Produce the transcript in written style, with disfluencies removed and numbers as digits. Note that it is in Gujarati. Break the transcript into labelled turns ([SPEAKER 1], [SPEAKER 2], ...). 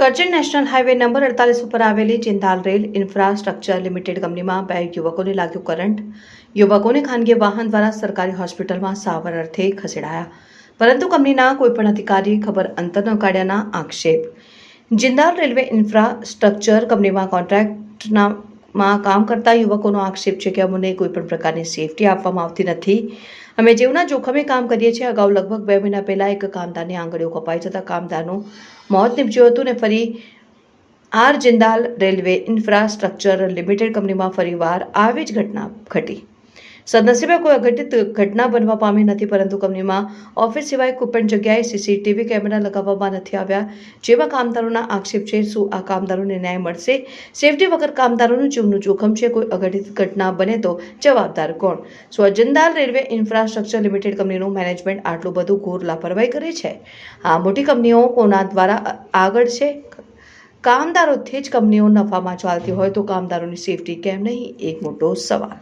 [SPEAKER 1] કરજણ નેશનલ હાઈવે નંબર 48 ઉપર આવેલી જિંદાલ રેલ ઇન્ફ્રાસ્ટ્રક્ચર લિમિટેડ કંપનીમાં 2 યુવકોને લાગ્યો કરંટ। યુવકોને ખાનગી વાહન દ્વારા સરકારી હોસ્પિટલમાં સારવાર અર્થે ખસેડાયા, પરંતુ કંપનીના કોઈપણ અધિકારીએ ખબર અંતર ન કાઢ્યાના આક્ષેપ। જિંદાલ રેલવે ઇન્ફ્રાસ્ટ્રક્ચર કંપનીમાં કોન્ટ્રાક્ટમાં કામ કરતા યુવકોનો આક્ષેપ છે કે અમને કોઈપણ પ્રકારની સેફટી આપવામાં આવતી નથી। અમે જીવના જોખમે કામ કરીએ છીએ। અગાઉ લગભગ 2 મહિના પહેલા એક કામદારની આંગળીઓ કપાઈ જતાં કામદારનું મોત નીપજ્યું હતું અને ફરી જિંદાલ રેલવે ઇન્ફ્રાસ્ટ્રક્ચર લિમિટેડ કંપનીમાં ફરીવાર આવી જ ઘટના ઘટી। સદનસીબે કોઈ અઘટિત ઘટના બનવા પામી નથી, પરંતુ કંપનીમાં ઓફિસ સિવાય કોઈપણ જગ્યાએ સીસીટીવી કેમેરા લગાવવામાં નથી આવ્યા, જેવા કામદારોના આક્ષેપ છે। શું આ કામદારોને ન્યાય મળશે? સેફટી વગર કામદારોનું જીવનું જોખમ છે। કોઈ અઘટિત ઘટના બને તો જવાબદાર કોણ? શું આ જિંદાલ રેલવે ઇન્ફ્રાસ્ટ્રક્ચર લિમિટેડ કંપનીનું મેનેજમેન્ટ આટલું બધું ઘોર લાપરવાહી કરે છે? આ મોટી કંપનીઓ કોના દ્વારા આગળ છે? કામદારોથી જ કંપનીઓ નફામાં ચાલતી હોય તો કામદારોની સેફટી કેમ નહીં? એક મોટો સવાલ।